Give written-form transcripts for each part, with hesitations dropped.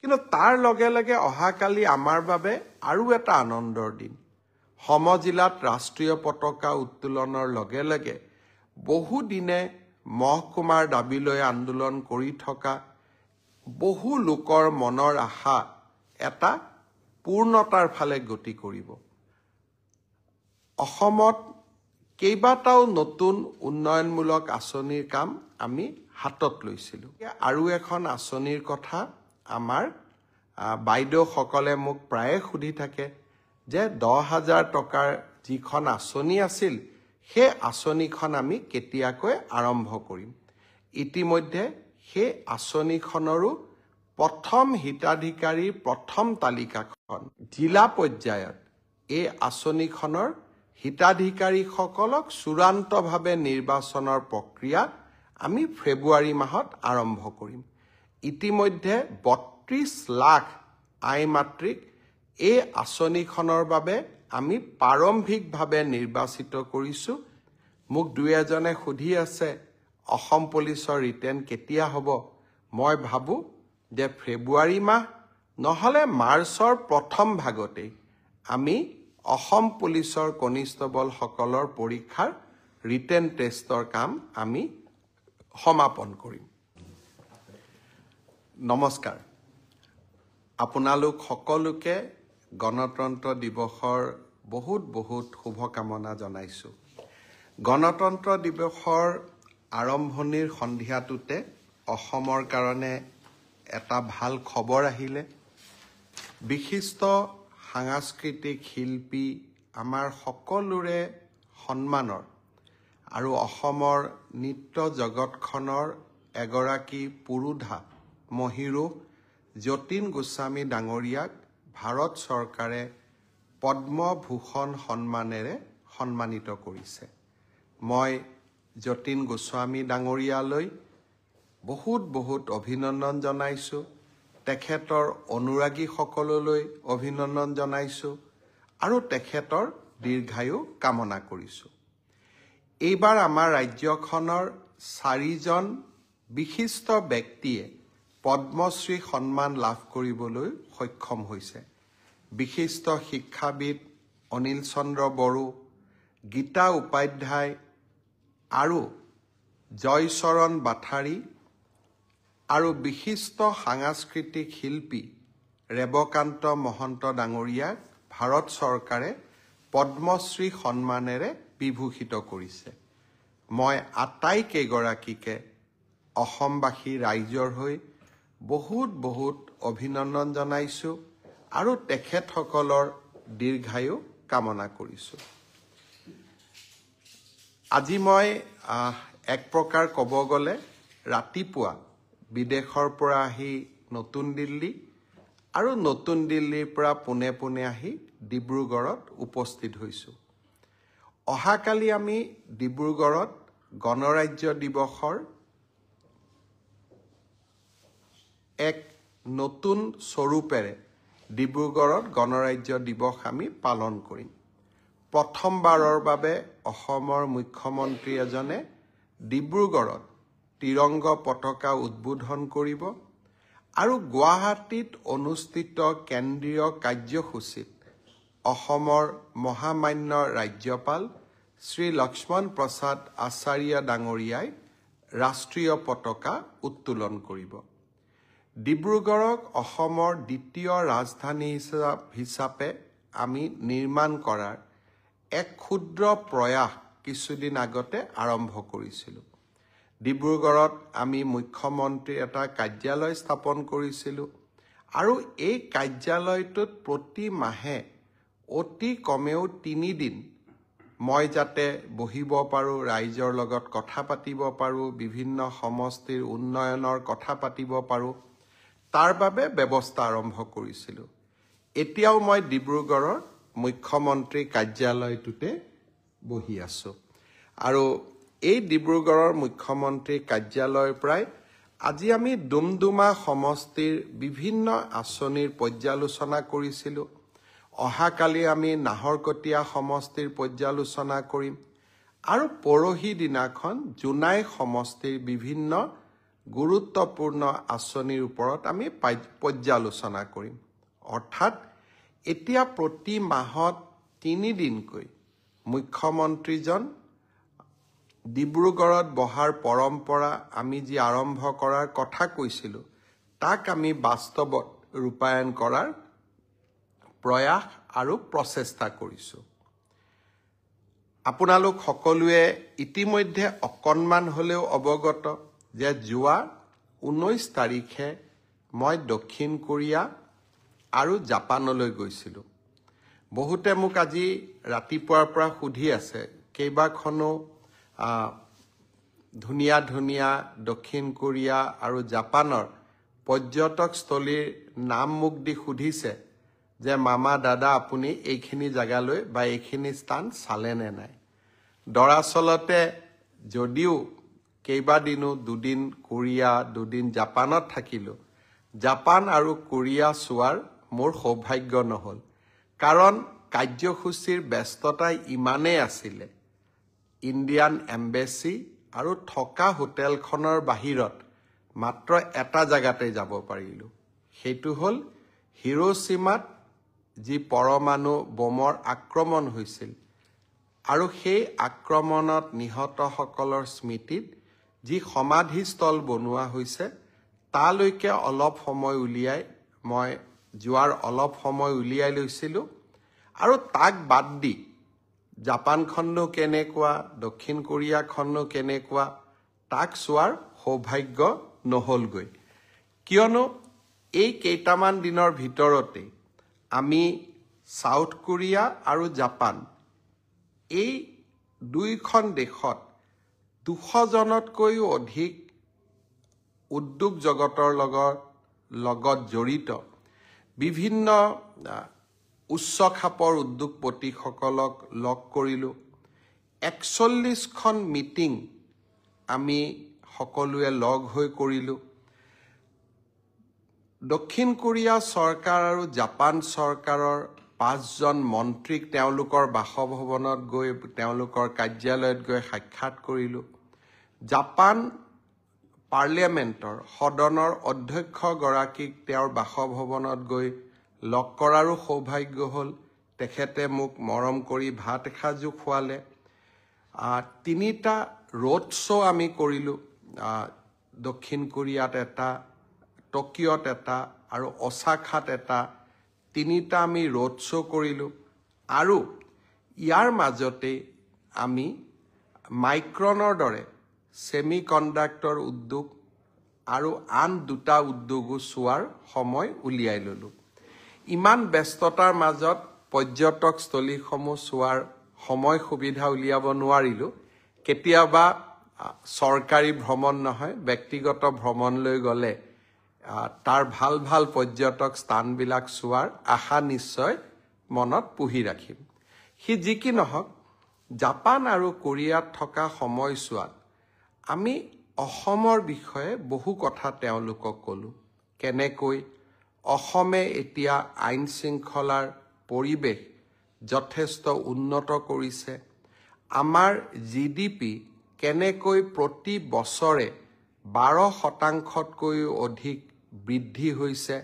কিন্তু তাৰ লগে লগে অহাকালি আমাৰ বাবে আৰু এটা আনন্দৰ দিন সমজিলাত ৰাষ্ট্ৰীয় পতাকা উত্তোলনৰ লগে লগে বহু দিনে মহকুমাৰ দাবী লৈ আন্দোলন কৰি থকা বহু লোকৰ মনৰ আশা এটা পূৰ্ণতাৰ ফালে গতি কৰিব অসমত কেইবাটাও নতুন উন্নয়নমূলক আঁচনিৰ কাম আমি হাতত লৈছিলোঁ আৰু এখন আঁচনিৰ কথা আমাৰ বাইদেউসকলে মোক প্ৰায়ে সুধি থাকে যে 10,000 টকাৰ যিখন আঁচনি আছিল সেই আঁচনিখন আমি কেতিয়াকৈ আৰম্ভ কৰিম ইতিমধ্যে সেই আঁচনিখনৰো প্ৰথম হিতাধিকাৰীৰ প্ৰথম তালিকাখন জিলা পৰ্যায়ত এই আঁচনিখনৰ হিতাধিকাৰীসকলক চূড়ান্তভাৱে নিৰ্বাচনৰ প্ৰক্ৰিয়া আমি ফেব্ৰুৱাৰী মাহত আৰম্ভ কৰিম ইতিমধ্যে 32 লাখ আই মাতৃক এই আঁচনিখনৰ বাবে আমি প্ৰাৰম্ভিকভাৱে নিৰ্বাচিত কৰিছোঁ মোক দুই এজনে সুধি আছে অসম পুলিচৰ ৰিটেন কেতিয়া হ'ব মই ভাবোঁ যে ফেব্ৰুৱাৰী মাহ নহলে মাৰ্চৰ প্ৰথম ভাগতেই আমি অসম পুলিচৰ কনিষ্টবলসকলৰ পৰীক্ষাৰ ৰিটেন টেষ্টৰ কাম আমি সমাপন কৰিম নমস্কাৰ আপোনালোক সকলোকে গণতন্ত্ৰ দিৱসৰ বহুত বহুত শুভকামনা জনাইছোঁ গণতন্ত্ৰ দিৱসৰ আৰম্ভণিৰ সন্ধিয়াটোতে অসমৰ কাৰণে এটা ভাল খবৰ আহিলে বিশিষ্ট সাংস্কৃতিক শিল্পী আমাৰ সকলোৰে সন্মানৰ আৰু অসমৰ নৃত্য জগতখনৰ এগৰাকী পুৰুধা মহিৰুহ যতীন গোস্বামী ডাঙৰীয়াক ভাৰত চৰকাৰে পদ্মভূষণ সন্মানেৰে সন্মানিত কৰিছে মই যতীন গোস্বামী ডাঙৰীয়ালৈ বহুত বহুত অভিনন্দন জনাইছোঁ তেখেতৰ অনুৰাগীসকললৈ অভিনন্দন জনাইছোঁ আৰু তেখেতৰ দীৰ্ঘায়ু কামনা কৰিছোঁ এইবাৰ আমাৰ ৰাজ্যখনৰ 4জন বিশিষ্ট ব্যক্তিয়ে পদ্মশ্ৰী সন্মান লাভ কৰিবলৈ সক্ষম হৈছে বিশিষ্ট শিক্ষাবিদ অনিল চন্দ্ৰ বড়ো গীতা উপাধ্যায় আৰু জয়চৰণ বাথাৰী আৰু বিশিষ্ট সাংস্কৃতিক শিল্পী ৰেবকান্ত মহন্ত ডাঙৰীয়াক ভাৰত চৰকাৰে পদ্মশ্ৰী সন্মানেৰে বিভূষিত কৰিছে মই আটাইকেইগৰাকীকে অসমবাসী ৰাইজৰ হৈ বহুত বহুত অভিনন্দন জনাইছোঁ আৰু তেখেতসকলৰ দীৰ্ঘায়ু কামনা কৰিছোঁ আজি মই এক প্ৰকাৰ ক'ব গ'লে ৰাতিপুৱা বিদেশৰ পৰা আহি নতুন দিল্লী আৰু নতুন দিল্লীৰ পৰা পোনে পোনে আহি ডিব্ৰুগড়ত উপস্থিত হৈছোঁ অহাকালি আমি ডিব্ৰুগড়ত গণৰাজ্য দিৱসৰ এক নতুন স্বৰূপেৰে ডিব্ৰুগড়ত গণৰাজ্য দিৱস আমি পালন কৰিম প্ৰথমবাৰৰ বাবে অসমৰ মুখ্যমন্ত্ৰী এজনে ডিব্ৰুগড়ত তিৰংগ পতাকা উদ্বোধন কৰিব আৰু গুৱাহাটীত অনুষ্ঠিত কেন্দ্ৰীয় কাৰ্যসূচীত অসমৰ মহামান্য ৰাজ্যপাল শ্ৰী লক্ষ্মণ প্ৰসাদ আচাৰ্য ডাঙৰীয়াই ৰাষ্ট্ৰীয় পতাকা উত্তোলন কৰিব ডিব্ৰুগড়ক অসমৰ দ্বিতীয় ৰাজধানী হিচাপে আমি নিৰ্মাণ কৰাৰ এক ক্ষুদ্ৰ প্ৰয়াস কিছুদিন আগতে আৰম্ভ কৰিছিলোঁ ডিব্ৰুগড়ত আমি মুখ্যমন্ত্ৰী এটা কাৰ্যালয় স্থাপন কৰিছিলোঁ আৰু এই কাৰ্যালয়টোত প্ৰতি মাহে অতি কমেও 3 দিন মই যাতে বহিব পাৰোঁ ৰাইজৰ লগত কথা পাতিব পাৰোঁ বিভিন্ন সমষ্টিৰ উন্নয়নৰ কথা পাতিব পাৰোঁ তাৰ বাবে ব্যৱস্থা আৰম্ভ কৰিছিলোঁ এতিয়াও মই ডিব্ৰুগড়ৰ মুখ্যমন্ত্ৰী কাৰ্যালয়টোতে বহি আছোঁ আৰু এই ডিব্ৰুগড়ৰ মুখ্যমন্ত্ৰী কাৰ্যালয়ৰ পৰাই আজি আমি ডুমডুমা সমষ্টিৰ বিভিন্ন আঁচনিৰ পৰ্যালোচনা কৰিছিলোঁ অহাকালি আমি নাহৰকটীয়া সমষ্টিৰ পৰ্যালোচনা কৰিম আৰু পৰহি দিনাখন জোনাই সমষ্টিৰ বিভিন্ন গুৰুত্বপূৰ্ণ আঁচনিৰ ওপৰত আমি পৰ্যালোচনা কৰিম। অৰ্থাৎ এতিয়া প্ৰতি মাহত 3 দিনকৈ মুখ্যমন্ত্ৰীজন ডিব্ৰুগড়ত বহাৰ পৰম্পৰা আমি যি আৰম্ভ কৰাৰ কথা কৈছিলোঁ, তাক আমি বাস্তৱত ৰূপায়ণ কৰাৰ প্ৰয়াস আৰু প্ৰচেষ্টা কৰিছোঁ। আপোনালোক সকলোৱে ইতিমধ্যে অকণমান হ'লেও অৱগত যে যোৱা 19 তাৰিখে মই দক্ষিণ কোৰিয়া আৰু জাপানলৈ গৈছিলোঁ। বহুতে মোক আজি ৰাতিপুৱাৰ পৰা সুধি আছে, কেইবাখনো ধুনীয়া ধুনীয়া দক্ষিণ কোৰিয়া আৰু জাপানৰ পৰ্যটকস্থলীৰ নাম মোক দি সুধিছে যে মামা দাদা আপুনি এইখিনি জেগালৈ বা এইখিনি স্থান চালে নে নাই। দৰাচলতে যদিও কেইবাদিনো 2 দিন কোৰিয়া 2 দিন জাপানত থাকিলোঁ, জাপান আৰু কোৰিয়া চোৱাৰ মোৰ সৌভাগ্য নহ'ল। কাৰণ কাৰ্যসূচীৰ ব্যস্ততা ইমানেই আছিলে, ইণ্ডিয়ান এম্বেচি আৰু থকা হোটেলখনৰ বাহিৰত মাত্ৰ এটা জেগাতে যাব পাৰিলোঁ। সেইটো হ'ল হিৰোশ্বিমাত যি পৰমাণু বোমৰ আক্ৰমণ হৈছিল আৰু সেই আক্ৰমণত নিহতসকলৰ স্মৃতিত যি সমাধিস্থল বনোৱা হৈছে, তালৈকে অলপ সময় উলিয়াই মই যোৱাৰ অলপ সময় উলিয়াই লৈছিলোঁ। আৰু তাক বাদ দি জাপানখনো কেনেকুৱা, দক্ষিণ কোৰিয়াখনো কেনেকুৱা, তাক চোৱাৰ সৌভাগ্য নহ'লগৈ। কিয়নো এই কেইটামান দিনৰ ভিতৰতে আমি সাউথ কোৰিয়া আৰু জাপান এই দুইখন দেশত 200জনতকৈও অধিক উদ্যোগ জগতৰ লগত জড়িত বিভিন্ন উচ্চ খাপৰ উদ্যোগপতিসকলক লগ কৰিলোঁ। 41খন মিটিং আমি সকলোৱে লগ হৈ কৰিলোঁ। দক্ষিণ কোৰিয়া চৰকাৰ আৰু জাপান চৰকাৰৰ 5জন মন্ত্ৰীক তেওঁলোকৰ বাসভৱনত গৈ তেওঁলোকৰ কাৰ্যালয়ত গৈ সাক্ষাৎ কৰিলোঁ। জাপান পাৰ্লিয়ামেণ্টৰ সদনৰ অধ্যক্ষগৰাকীক তেওঁৰ বাসভৱনত গৈ লগ কৰাৰো সৌভাগ্য হ'ল। তেখেতে মোক মৰম কৰি ভাত এসাঁজো খোৱালে। 3টা ৰোড শ্ব' আমি কৰিলোঁ। দক্ষিণ কোৰিয়াত এটা, টকিঅ'ত এটা আৰু অচাকাত এটা, 3টা আমি ৰোড শ্ব' কৰিলোঁ। আৰু ইয়াৰ মাজতে আমি মাইক্ৰনৰ দৰে ছেমি কণ্ডাক্টৰ উদ্যোগ আৰু আন 2টা উদ্যোগো চোৱাৰ সময় উলিয়াই ল'লোঁ। ইমান ব্যস্ততাৰ মাজত পৰ্যটকস্থলীসমূহ চোৱাৰ সময় সুবিধা উলিয়াব নোৱাৰিলোঁ। কেতিয়াবা চৰকাৰী ভ্ৰমণ নহয়, ব্যক্তিগত ভ্ৰমণলৈ গ'লে তাৰ ভাল ভাল পৰ্যটক স্থানবিলাক চোৱাৰ আশা নিশ্চয় মনত পুহি ৰাখিম। সি যি কি নহওক, জাপান আৰু কোৰিয়াত থকা সময়ছোৱাত আমি অসমৰ বিষয়ে বহু কথা তেওঁলোকক ক'লোঁ। কেনেকৈ অসমে এতিয়া আইন শৃংখলাৰ পৰিৱেশ যথেষ্ট উন্নত কৰিছে, আমাৰ GDP কেনেকৈ প্ৰতি বছৰে 12%তকৈও অধিক বৃদ্ধি হৈছে,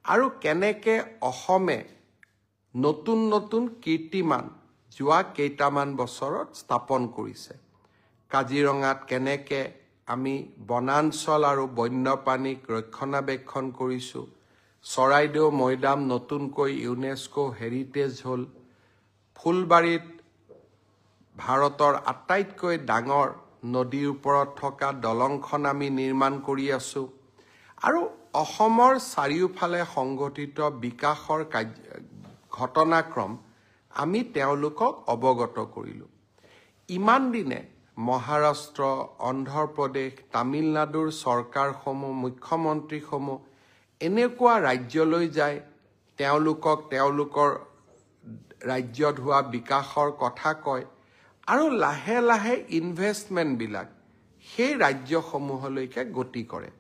আৰু কেনেকৈ অসমে নতুন নতুন কীৰ্তিমান যোৱা কেইটামান বছৰত স্থাপন কৰিছে। কাজিৰঙাত কেনেকৈ আমি বনাঞ্চল আৰু বন্যপ্ৰাণীক ৰক্ষণাবেক্ষণ কৰিছোঁ। চৰাইদেউ মৈদাম নতুনকৈ ইউনেস্কো হেৰিটেজ হ'ল। ফুলবাৰীত ভাৰতৰ আটাইতকৈ ডাঙৰ নদীৰ ওপৰত থকা দলংখন আমি নিৰ্মাণ কৰি আছোঁ। আৰু অসমৰ চাৰিওফালে সংঘটিত বিকাশৰ ঘটনাক্ৰম আমি তেওঁলোকক অৱগত কৰিলোঁ। ইমান দিনে মহাৰাষ্ট্ৰ, অন্ধ্ৰপ্ৰদেশ, তামিলনাডুৰ চৰকাৰসমূহ, মুখ্যমন্ত্ৰীসমূহ এনেকুৱা ৰাজ্যলৈ যায়, তেওঁলোকক তেওঁলোকৰ ৰাজ্যত হোৱা বিকাশৰ কথা কয়, আৰু লাহে লাহে ইনভেষ্টমেণ্টবিলাক সেই ৰাজ্যসমূহলৈকে গতি কৰে।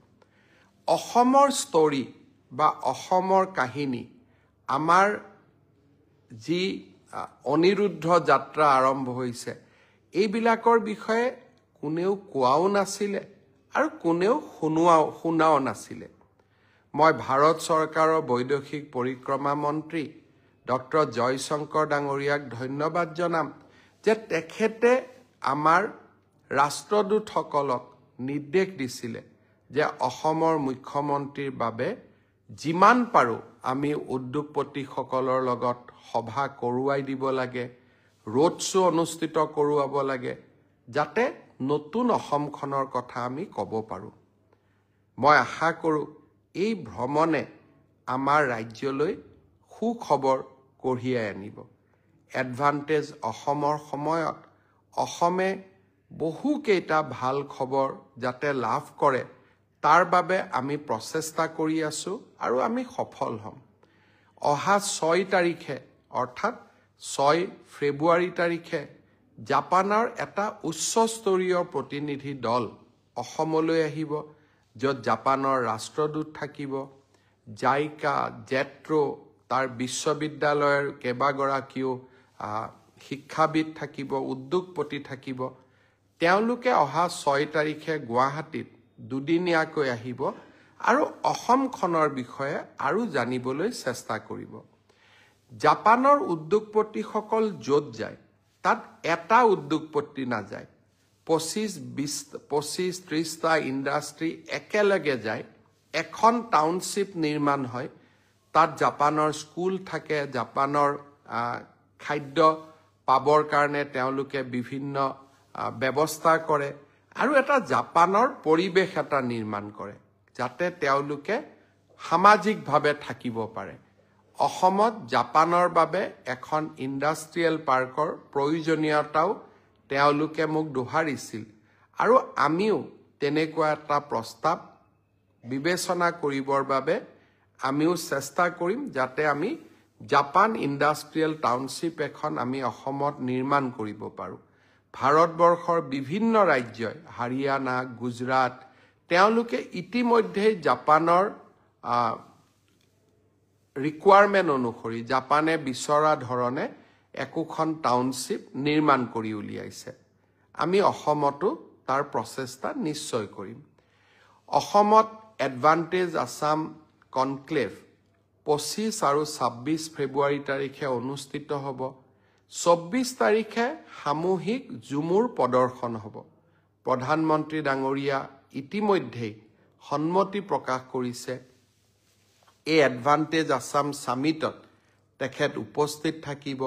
অসমৰ ষ্টৰী বা অসমৰ কাহিনী, আমাৰ যি অনিৰুদ্ধ যাত্ৰা আৰম্ভ হৈছে, এইবিলাকৰ বিষয়ে কোনেও কোৱাও নাছিলে আৰু কোনেও শুনাও নাছিলে। মই ভাৰত চৰকাৰৰ বৈদেশিক পৰিক্ৰমা মন্ত্ৰী ডক্টৰ জয়শংকৰ ডাঙৰীয়াক ধন্যবাদ জনাম যে তেখেতে আমাৰ ৰাষ্ট্ৰদূতসকলক নিৰ্দেশ দিছিলে যে অসমৰ মুখ্যমন্ত্ৰীৰ বাবে যিমান পাৰোঁ আমি উদ্যোগপতিসকলৰ লগত সভা কৰোৱাই দিব লাগে, ৰোড শ্ব' অনুষ্ঠিত কৰোৱাব লাগে, যাতে নতুন অসমখনৰ কথা আমি ক'ব পাৰোঁ। মই আশা কৰোঁ এই ভ্ৰমণে আমাৰ ৰাজ্যলৈ সুখবৰ কঢ়িয়াই আনিব। এডভান্টেজ অসমৰ সময়ত অসমে বহুকেইটা ভাল খবৰ যাতে লাভ কৰে তাৰ বাবে আমি প্ৰচেষ্টা কৰি আছোঁ আৰু আমি সফল হ'ম। অহা 6 তাৰিখে অৰ্থাৎ 6 ফেব্ৰুৱাৰী তাৰিখে জাপানৰ এটা উচ্চস্তৰীয় প্ৰতিনিধি দল অসমলৈ আহিব, য'ত জাপানৰ ৰাষ্ট্ৰদূত থাকিব, জাইকা, জেট্ৰ', তাৰ বিশ্ববিদ্যালয়ৰ কেইবাগৰাকীও শিক্ষাবিদ থাকিব, উদ্যোগপতি থাকিব। তেওঁলোকে অহা 6 তাৰিখে গুৱাহাটীত দুদিনীয়াকৈ আহিব আৰু অসমখনৰ বিষয়ে আৰু জানিবলৈ চেষ্টা কৰিব। জাপানৰ উদ্যোগপতিসকল য'ত যায় তাত এটা উদ্যোগপতি নাযায়, 25-30টা ইণ্ডাষ্ট্ৰী একেলগে যায়, এখন টাউনশ্বিপ নিৰ্মাণ হয়, তাত জাপানৰ স্কুল থাকে, জাপানৰ খাদ্য পাবৰ কাৰণে তেওঁলোকে বিভিন্ন ব্যৱস্থা কৰে আৰু এটা জাপানৰ পৰিৱেশ এটা নিৰ্মাণ কৰে যাতে তেওঁলোকে সামাজিকভাৱে থাকিব পাৰে। অসমত জাপানৰ বাবে এখন ইণ্ডাষ্ট্ৰিয়েল পাৰ্কৰ প্ৰয়োজনীয়তাও তেওঁলোকে মোক দোহাৰিছিল আৰু আমিও তেনেকুৱা এটা প্ৰস্তাৱ বিবেচনা কৰিবৰ বাবে আমিও চেষ্টা কৰিম যাতে আমি জাপান ইণ্ডাষ্ট্ৰিয়েল টাউনশ্বিপ এখন আমি অসমত নিৰ্মাণ কৰিব পাৰোঁ। ভাৰতবৰ্ষৰ বিভিন্ন ৰাজ্যই, হাৰিয়ানা, গুজৰাট, তেওঁলোকে ইতিমধ্যেই জাপানৰ ৰিকুৱাৰমেণ্ট অনুসৰি জাপানে বিচৰা ধৰণে একোখন টাউনশ্বিপ নিৰ্মাণ কৰি উলিয়াইছে। আমি অসমতো তাৰ প্ৰচেষ্টা নিশ্চয় কৰিম। অসমত এডভান্টেজ আছাম কনক্লেভ 25 আৰু 26 ফেব্ৰুৱাৰী তাৰিখে অনুষ্ঠিত হ'ব। 24 তাৰিখে সামূহিক ঝুমুৰ প্ৰদৰ্শন হ'ব। প্ৰধানমন্ত্ৰী ডাঙৰীয়া ইতিমধ্যেই সন্মতি প্ৰকাশ কৰিছে এই এডভান্টেজ আছাম সামিটত তেখেত উপস্থিত থাকিব,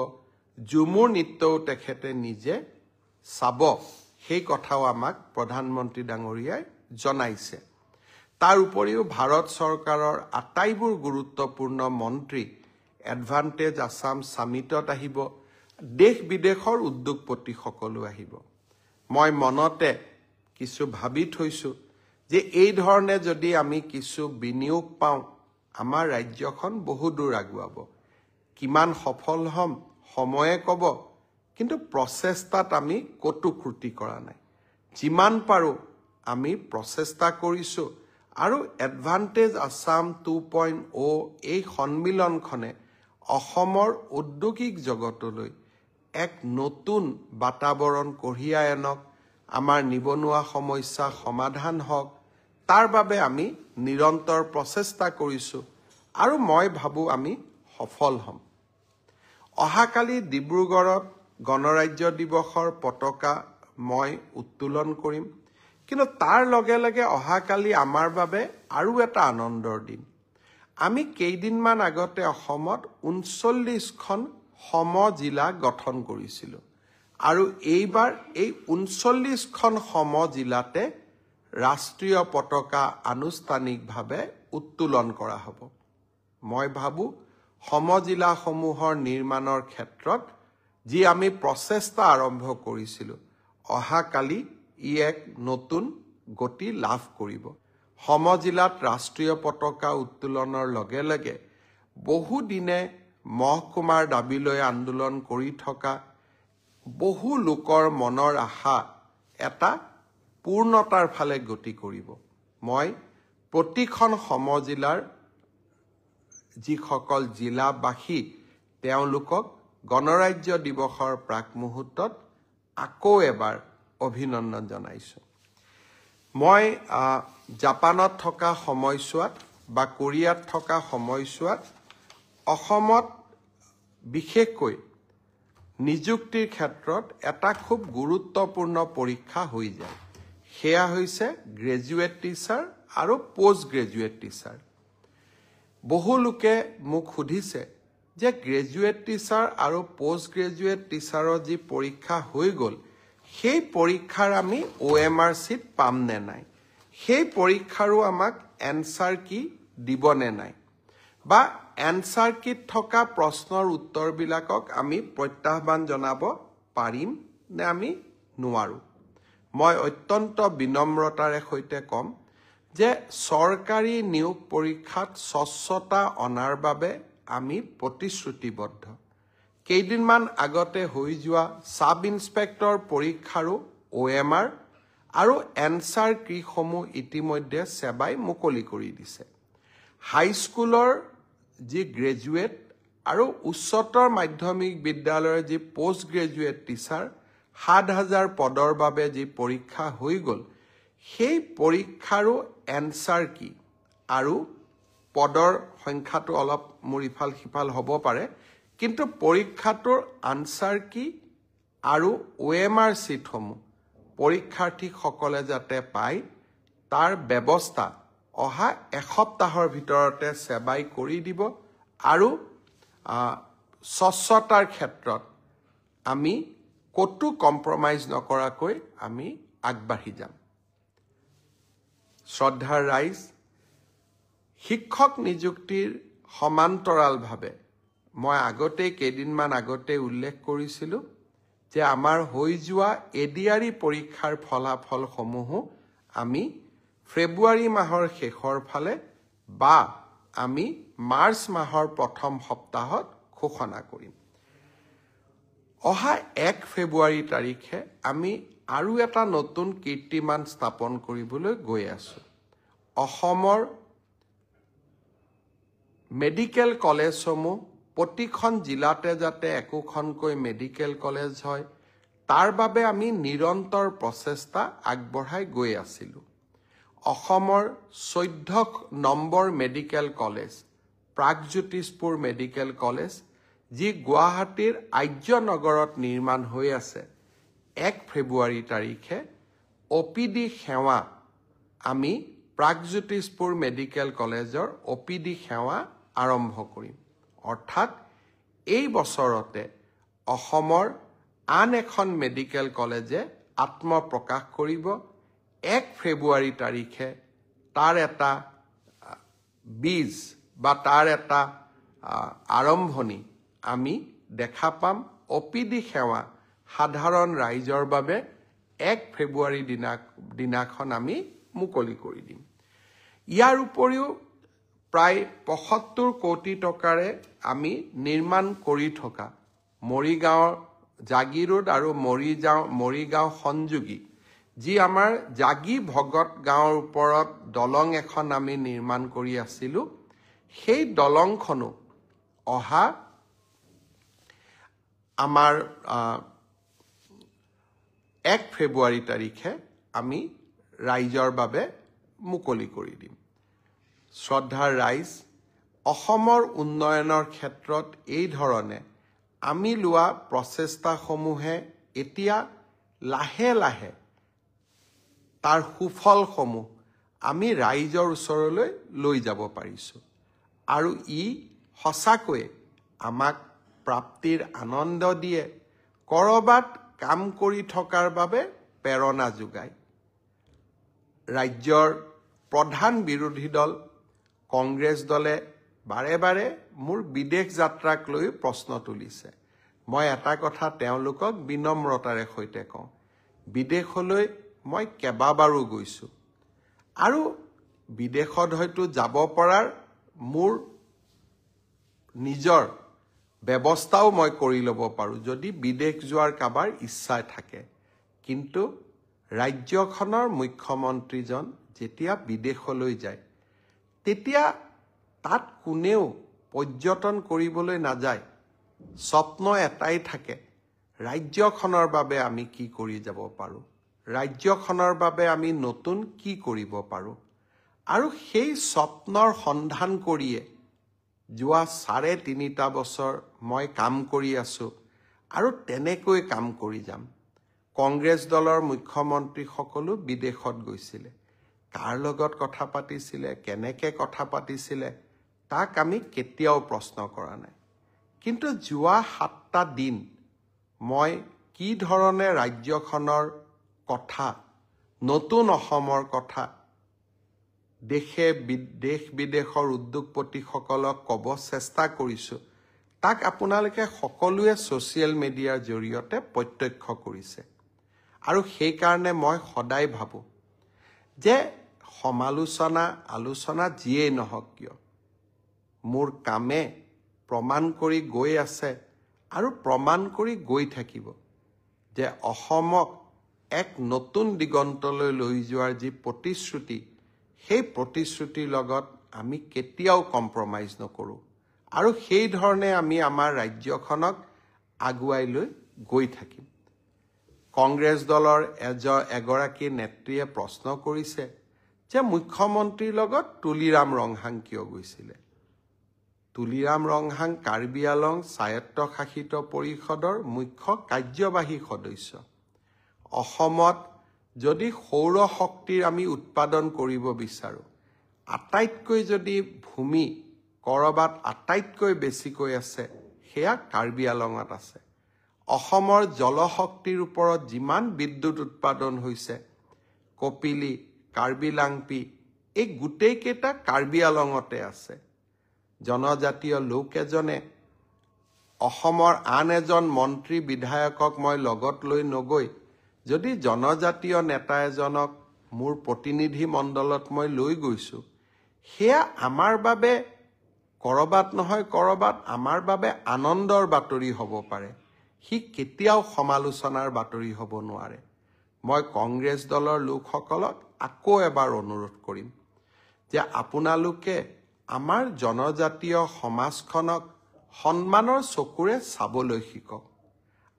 ঝুমুৰ নৃত্যও তেখেতে নিজে চাব, সেই কথাও আমাক প্ৰধানমন্ত্ৰী ডাঙৰীয়াই জনাইছে। তাৰ উপৰিও ভাৰত চৰকাৰৰ আটাইবোৰ গুৰুত্বপূৰ্ণ মন্ত্ৰী এডভান্টেজ আছাম সামিটত আহিব, দেশ বিদেশৰ উদ্যোগপতিসকলো আহিব। মই মনতে কিছু ভাবি থৈছোঁ যে এই ধৰণে যদি আমি কিছু বিনিয়োগ পাওঁ আমাৰ ৰাজ্যখন বহু দূৰ আগুৱাব। কিমান সফল হ'ম সময়ে ক'ব, কিন্তু প্ৰচেষ্টাত আমি ক'তো ত্ৰুটি কৰা নাই। যিমান পাৰোঁ আমি প্ৰচেষ্টা কৰিছোঁ আৰু এডভান্টেজ আছাম 2.0 এই সন্মিলনখনে অসমৰ ঔদ্যোগিক জগতলৈ এক নতুন বাতাবৰণ কঢ়িয়াই আনক, আমাৰ নিবনুৱা সমস্যা সমাধান হওক, তাৰ বাবে আমি নিৰন্তৰ প্ৰচেষ্টা কৰিছোঁ আৰু মই ভাবোঁ আমি সফল হ'ম। অহাকালি ডিব্ৰুগড়ত গণৰাজ্য দিৱসৰ পতাকা মই উত্তোলন কৰিম, কিন্তু তাৰ লগে লগে অহাকালি আমাৰ বাবে আৰু এটা আনন্দৰ দিন। আমি কেইদিনমান আগতে অসমত 39খন সমজিলা গঠন কৰিছিলোঁ আৰু এইবাৰ এই 39খন সমজিলাতে ৰাষ্ট্ৰীয় পতাকা আনুষ্ঠানিকভাৱে উত্তোলন কৰা হ'ব। মই ভাবোঁ সমজিলাসমূহৰ নিৰ্মাণৰ ক্ষেত্ৰত যি আমি প্ৰচেষ্টা আৰম্ভ কৰিছিলোঁ, অহাকালি ই এক নতুন গতি লাভ কৰিব। সমজিলাত ৰাষ্ট্ৰীয় পতাকা উত্তোলনৰ লগে লগে বহুদিনে মহকুমাৰ দাবীলৈ আন্দোলন কৰি থকা বহু লোকৰ মনৰ আশা এটা পূৰ্ণতাৰ ফালে গতি কৰিব। মই প্ৰতিখন সমজিলাৰ যিসকল জিলাবাসী তেওঁলোকক গণৰাজ্য দিৱসৰ প্ৰাক মুহূৰ্তত আকৌ এবাৰ অভিনন্দন জনাইছোঁ। মই জাপানত থকা সময়ছোৱাত বা কোৰিয়াত থকা সময়ছোৱাত অসমত বিশেষকৈ নিযুক্তিৰ ক্ষেত্ৰত এটা খুব গুৰুত্বপূৰ্ণ পৰীক্ষা হৈ যায় সেয়া হৈছে গ্ৰেজুৱেট টিচাৰ আৰু পোষ্ট গ্ৰেজুৱেট টিচাৰ বহু লোকে মোক সুধিছে যে গ্ৰেজুৱেট টিচাৰ আৰু পোষ্ট গ্ৰেজুৱেট টিচাৰৰ যি পৰীক্ষা হৈ গ'ল সেই পৰীক্ষাৰ আমি OMR চিট পাম নে নাই সেই পৰীক্ষাৰো আমাক এনসাৰ কি দিবনে নাই বা এনসাৰ কিট থকা প্ৰশ্নৰ উত্তৰবিলাকক আমি প্ৰত্যাহ্বান জনাব পাৰিম নে আমি নোৱাৰো মই অত্যন্ত বিনম্ৰতাৰে সৈতে কম যে চৰকাৰী নিয়োগ পৰীক্ষাত স্বচ্ছতা অনাৰ বাবে আমি প্ৰতিশ্ৰুতিবদ্ধ কেইদিনমান আগতে হৈ যোৱা সাব ইন্সপেক্টৰ পৰীক্ষাৰো OMR আৰু এনসাৰ কিসমূহ ইতিমধ্যে সেৱাই মুকলি কৰি দিছে হাইস্কুলৰ যি গ্ৰেজুৱেট আৰু উচ্চতৰ মাধ্যমিক বিদ্যালয়ৰ যি পোষ্ট গ্ৰেজুৱেট টিচাৰ ৭,০০০ পদৰ বাবে যি পৰীক্ষা হৈ গ'ল সেই পৰীক্ষাৰো এনসাৰ কি আৰু পদৰ সংখ্যাটো অলপ মোৰ ইফাল সিফাল হ'ব পাৰে কিন্তু পৰীক্ষাটোৰ আনসাৰ কি আৰু OMR চিটসমূহ পৰীক্ষাৰ্থীসকলে যাতে পায় তাৰ ব্যৱস্থা অহা এসপ্তাহৰ ভিতৰতে সেৱাই কৰি দিব আৰু স্বচ্ছতাৰ ক্ষেত্ৰত আমি কতো কম্প্ৰমাইজ নকৰাকৈ আমি আগবাঢ়ি যাম শ্ৰদ্ধাৰ ৰাইজ শিক্ষক নিযুক্তিৰ সমান্তৰালভাৱে মই আগতে কেইদিনমান আগতে উল্লেখ কৰিছিলোঁ যে আমাৰ হৈ যোৱা এডিআৰই পৰীক্ষাৰ ফলাফলসমূহো আমি ফেব্ৰুৱাৰী মাহৰ শেষৰ ফালে বা আমি মাৰ্চ মাহৰ প্ৰথম সপ্তাহত ঘোষণা কৰিম অহা 1 ফেব্ৰুৱাৰী তাৰিখে আমি আৰু এটা নতুন কীৰ্তিমান স্থাপন কৰিবলৈ গৈ আছো অসমৰ মেডিকেল কলেজসমূহ প্ৰতিখন জিলাতে যাতে একোখনকৈ মেডিকেল কলেজ হয় তাৰ বাবে আমি নিৰন্তৰ প্ৰচেষ্টা আগবঢ়াই গৈ আছিলোঁ অসমৰ 14 number medical college Pragjyotishpur medical college যি গুৱাহাটীৰ আৰ্যনগৰত নিৰ্মাণ হৈ আছে 1 ফেব্ৰুৱাৰী তাৰিখে OPD সেৱা আমি প্ৰাগজ্যোতিষপুৰ মেডিকেল কলেজৰ OPD সেৱা আৰম্ভ কৰিম অৰ্থাৎ এই বছৰতে অসমৰ আন এখন মেডিকেল কলেজে আত্মপ্ৰকাশ কৰিব 1 ফেব্ৰুৱাৰী তাৰিখে তাৰ এটা বীজ বা তাৰ এটা আৰম্ভণি আমি দেখা পাম OPD সেৱা সাধাৰণ ৰাইজৰ বাবে 1 ফেব্ৰুৱাৰী দিনাখন আমি মুকলি কৰি দিম ইয়াৰ উপৰিও প্ৰায় ৭৫ কোটি টকাৰে আমি নিৰ্মাণ কৰি থকা মৰিগাঁও জাগি ৰোড আৰু মৰিগাঁও সংযোগী যি আমাৰ জাগি ভগত গাঁৱৰ ওপৰত দলং এখন আমি নিৰ্মাণ কৰি আছিলোঁ সেই দলংখনো অহা আমাৰ 1 ফেব্ৰুৱাৰী তাৰিখে আমি ৰাইজৰ বাবে মুকলি কৰি দিম শ্ৰদ্ধাৰ ৰাইজ অসমৰ উন্নয়নৰ ক্ষেত্ৰত এই ধৰণে আমি লোৱা প্ৰচেষ্টাসমূহে এতিয়া লাহে লাহে তাৰ সুফলসমূহ আমি ৰাইজৰ ওচৰলৈ লৈ যাব পাৰিছোঁ আৰু ই সঁচাকৈয়ে আমাক প্ৰাপ্তিৰ আনন্দ দিয়ে কৰবাত কাম কৰি থকাৰ বাবে প্ৰেৰণা যোগায় ৰাজ্যৰ প্ৰধান বিৰোধী দল কংগ্ৰেছ দলে বাৰে বাৰে মোৰ বিদেশ যাত্ৰাক লৈ প্ৰশ্ন তুলিছে মই এটা কথা তেওঁলোকক বিনম্ৰতাৰে সৈতে কওঁ বিদেশলৈ মই কেইবাবাৰো গৈছো আৰু বিদেশত হয়তো যাব পৰাৰ মোৰ নিজৰ ব্যৱস্থাও মই কৰি ল'ব পাৰোঁ যদি বিদেশ যোৱাৰ কাবাৰ ইচ্ছা থাকে কিন্তু ৰাজ্যখনৰ মুখ্যমন্ত্ৰীজন যেতিয়া বিদেশলৈ যায় তেতিয়া তাত কোনেও পৰ্যটন কৰিবলৈ নাযায় স্বপ্ন এটাই থাকে ৰাজ্যখনৰ বাবে আমি কি কৰি যাব পাৰোঁ ৰাজ্যখনৰ বাবে আমি নতুন কি কৰিব পাৰোঁ আৰু সেই স্বপ্নৰ সন্ধান কৰিয়ে যোৱা 3.5 বছৰ মই কাম কৰি আছোঁ আৰু তেনেকৈ কাম কৰি যাম। কংগ্ৰেছ দলৰ মুখ্যমন্ত্ৰীসকলো বিদেশত গৈছিলে, কাৰ লগত কথা পাতিছিলে, কেনেকৈ কথা পাতিছিলে তাক আমি কেতিয়াও প্ৰশ্ন কৰা নাই। কিন্তু যোৱা 7টা দিন মই কি ধৰণে ৰাজ্যখনৰ কথা, নতুন অসমৰ কথা দেশ বিদেশৰ উদ্যোগপতিসকলক ক'ব চেষ্টা কৰিছোঁ, তাক আপোনালোকে সকলোৱে ছ'চিয়েল মিডিয়াৰ জৰিয়তে প্ৰত্যক্ষ কৰিছে। আৰু সেইকাৰণে মই সদায় ভাবোঁ যে আলোচনা যিয়েই নহওক কিয়, মোৰ কামে প্ৰমাণ কৰি গৈ আছে আৰু প্ৰমাণ কৰি গৈ থাকিব যে অসমক এক নতুন দিগন্তলৈ লৈ যোৱাৰ যি প্ৰতিশ্ৰুতি, সেই প্ৰতিশ্ৰুতিৰ লগত আমি কেতিয়াও কম্প্ৰমাইজ নকৰোঁ আৰু সেই ধৰণে আমি আমাৰ ৰাজ্যখনক আগুৱাই লৈ গৈ থাকিম। কংগ্ৰেছ দলৰ এগৰাকী নেত্ৰীয়ে প্ৰশ্ন কৰিছে যে মুখ্যমন্ত্ৰীৰ লগত তুলিৰাম ৰংহাং কিয় গৈছিলে। তুলিৰাম ৰংহাং কাৰ্বি আলং স্বায়ত্তশাসিত পৰিষদৰ মুখ্য কাৰ্যবাহী সদস্য। অসমত যদি সৌৰ শক্তিৰ আমি উৎপাদন কৰিব বিচাৰোঁ, আটাইতকৈ যদি ভূমি ক'ৰবাত আটাইতকৈ বেছিকৈ আছে সেয়া কাৰ্বি আলঙত আছে। অসমৰ জলশক্তিৰ ওপৰত যিমান বিদ্যুৎ উৎপাদন হৈছে, কপিলি, কাৰ্বি লাংপি, এই গোটেইকেইটা কাৰ্বি আলঙতে আছে। জনজাতীয় লোক এজনে অসমৰ আন এজন মন্ত্ৰী বিধায়কক মই লগত লৈ নগৈ যদি জনজাতীয় নেতা এজনক মোৰ প্ৰতিনিধি মণ্ডলত মই লৈ গৈছোঁ, সেয়া আমাৰ বাবে ক'ৰবাত নহয় ক'ৰবাত আমাৰ বাবে আনন্দৰ বাতৰি হ'ব পাৰে, সি কেতিয়াও সমালোচনাৰ বাতৰি হ'ব নোৱাৰে। মই কংগ্ৰেছ দলৰ লোকসকলক আকৌ এবাৰ অনুৰোধ কৰিম যে আপোনালোকে আমাৰ জনজাতীয় সমাজখনক সন্মানৰ চকুৰে চাবলৈ শিকক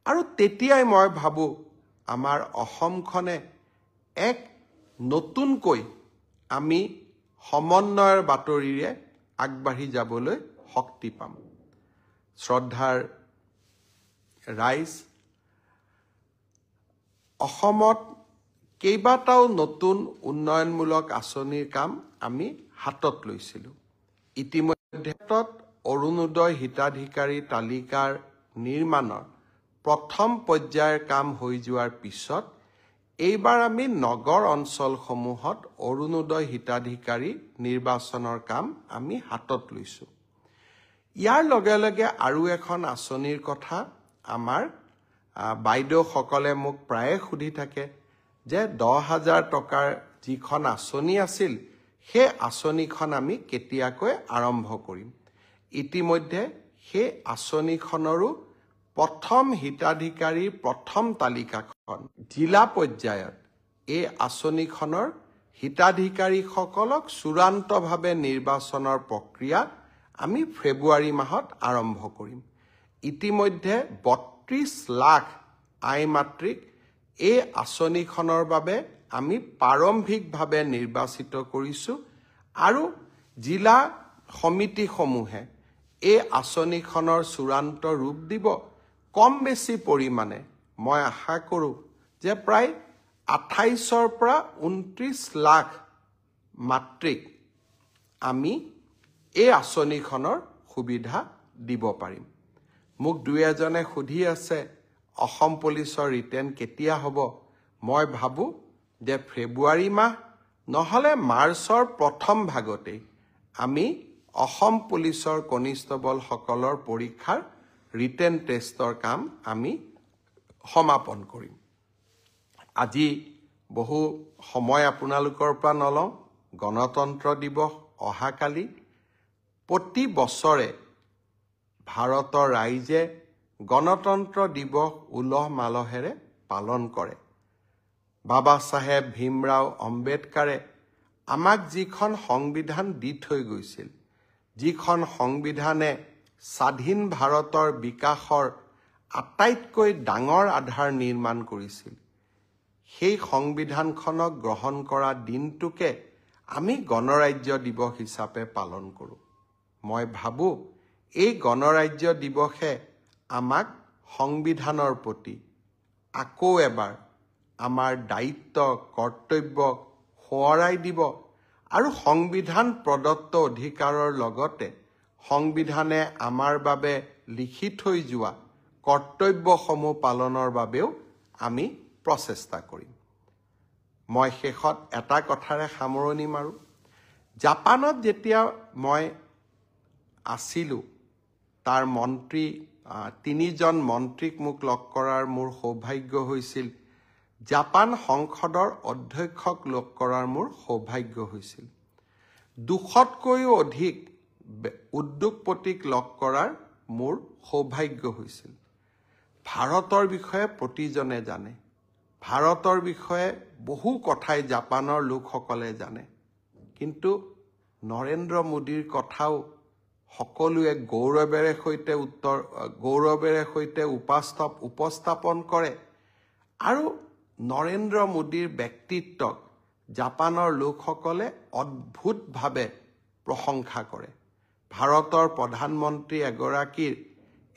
আৰু তেতিয়াই মই ভাবোঁ আমাৰ অসমখনে এক নতুনকৈ আমি সমন্বয়ৰ বাতৰিৰে আগবাঢ়ি যাবলৈ শক্তি পাম। শ্ৰদ্ধাৰ ৰাইজ, অসমত কেইবাটাও নতুন উন্নয়নমূলক আঁচনিৰ কাম আমি হাতত লৈছিলোঁ। ইতিমধ্যে অৰুণোদয় হিতাধিকাৰী তালিকাৰ নিৰ্মাণৰ প্ৰথম পৰ্যায়ৰ কাম হৈ যোৱাৰ পিছত এইবাৰ আমি নগৰ অঞ্চলসমূহত অৰুণোদয় হিতাধিকাৰী নিৰ্বাচনৰ কাম আমি হাতত লৈছোঁ। ইয়াৰ লগে লগে আৰু এখন আঁচনিৰ কথা আমাৰ বাইদেউসকলে মোক প্ৰায়ে সুধি থাকে যে 10,000 টকাৰ যিখন আঁচনি আছিল, সেই আঁচনিখন আমি কেতিয়াকৈ আৰম্ভ কৰিম। ইতিমধ্যে সেই আঁচনিখনৰো প্ৰথম হিতাধিকাৰীৰ প্ৰথম তালিকাখন জিলা পৰ্যায়ত এই আঁচনিখনৰ হিতাধিকাৰীসকলক চূড়ান্তভাৱে নিৰ্বাচনৰ প্ৰক্ৰিয়া আমি ফেব্ৰুৱাৰী মাহত আৰম্ভ কৰিম। ইতিমধ্যে 32 লাখ আই মাতৃক এই আঁচনিখনৰ বাবে আমি প্ৰাৰম্ভিকভাৱে নিৰ্বাচিত কৰিছোঁ আৰু জিলা সমিতিসমূহে এই আঁচনিখনৰ চূড়ান্ত ৰূপ দিব। কম বেছি পৰিমাণে মই আশা কৰোঁ যে প্ৰায় 28ৰ পৰা 29 লাখ মাতৃক আমি এই আঁচনিখনৰ সুবিধা দিব পাৰিম। মোক দুই এজনে সুধি আছে অসম পুলিচৰ ৰিটাৰ্ণ কেতিয়া হ'ব। মই ভাবোঁ যে ফেব্ৰুৱাৰী মাহ নহ'লে মাৰ্চৰ প্ৰথম ভাগতেই আমি অসম পুলিচৰ কনিষ্টবলসকলৰ পৰীক্ষাৰ ৰিটেন টেষ্টৰ কাম আমি সমাপন কৰিম। আজি বহু সময় আপোনালোকৰ পৰা নলওঁ। গণতন্ত্ৰ দিৱস অহাকালি। প্ৰতি বছৰে ভাৰতৰ ৰাইজে গণতন্ত্ৰ দিৱস উলহ মালহেৰে পালন কৰে। বাবা চাহেব ভীমৰাও আম্বেদকাৰে আমাক যিখন সংবিধান দি থৈ গৈছিল, যিখন সংবিধানে স্বাধীন ভাৰতৰ বিকাশৰ আটাইতকৈ ডাঙৰ আধাৰ নিৰ্মাণ কৰিছিল, সেই সংবিধানখনক গ্ৰহণ কৰা দিনটোকে আমি গণৰাজ্য দিৱস হিচাপে পালন কৰোঁ। মই ভাবোঁ এই গণৰাজ্য দিৱসে আমাক সংবিধানৰ প্ৰতি আকৌ এবাৰ আমাৰ দায়িত্ব কৰ্তব্যক সোঁৱৰাই দিব আৰু সংবিধান প্ৰদত্ত অধিকাৰৰ লগতে সংবিধানে আমাৰ বাবে লিখি থৈ যোৱা কৰ্তব্যসমূহ পালনৰ বাবেও আমি প্ৰচেষ্টা কৰিম। মই শেষত এটা কথাৰে সামৰণি মাৰোঁ। জাপানত যেতিয়া মই আছিলোঁ, তাৰ মন্ত্ৰী 3জন মন্ত্ৰীক মোক লগ কৰাৰ মোৰ সৌভাগ্য হৈছিল। জাপান সংসদৰ অধ্যক্ষক লগ কৰাৰ মোৰ সৌভাগ্য হৈছিল। 200তকৈও অধিক উদ্যোগপতিক লগ কৰাৰ মোৰ সৌভাগ্য হৈছিল। ভাৰতৰ বিষয়ে প্ৰতিজনে জানে। ভাৰতৰ বিষয়ে বহু কথাই জাপানৰ লোকসকলে জানে। কিন্তু নৰেন্দ্ৰ মোদীৰ কথাও সকলোৱে গৌৰৱেৰে সৈতে উপস্থাপন কৰে আৰু নৰেন্দ্ৰ মোদীৰ ব্যক্তিত্বক জাপানৰ লোকসকলে অদ্ভুতভাৱে প্ৰশংসা কৰে। ভাৰতৰ প্ৰধানমন্ত্ৰী এগৰাকীৰ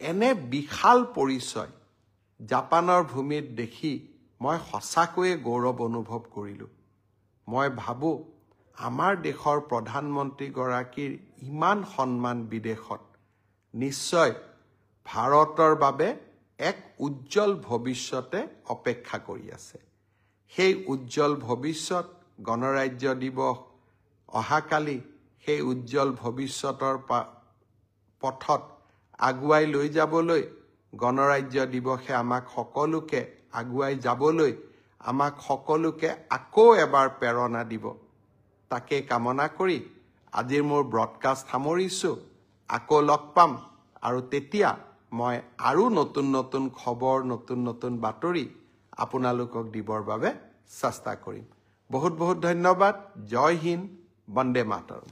এনে বিশাল পৰিচয় জাপানৰ ভূমিত দেখি মই সঁচাকৈয়ে গৌৰৱ অনুভৱ কৰিলোঁ। মই ভাবোঁ আমাৰ দেশৰ প্ৰধানমন্ত্ৰীগৰাকীৰ ইমান সন্মান বিদেশত নিশ্চয় ভাৰতৰ বাবে এক উজ্জ্বল ভৱিষ্যতে অপেক্ষা কৰি আছে। সেই উজ্জ্বল ভৱিষ্যত গণৰাজ্য দিৱস অহাকালি সেই উজ্জ্বল ভৱিষ্যতৰ পথত আগুৱাই লৈ যাবলৈ গণৰাজ্য দিৱসে আমাক সকলোকে আগুৱাই যাবলৈ আমাক সকলোকে আকৌ এবাৰ প্ৰেৰণা দিব। তাকে কামনা কৰি আজিৰ মোৰ ব্ৰডকাষ্ট সামৰিছোঁ। আকৌ লগ পাম আৰু তেতিয়া মই আৰু নতুন নতুন খবৰ, নতুন নতুন বাতৰি আপোনালোকক দিবৰ বাবে চেষ্টা কৰিম। বহুত বহুত ধন্যবাদ। জয় হিন্দ, বন্দে মাতৰম।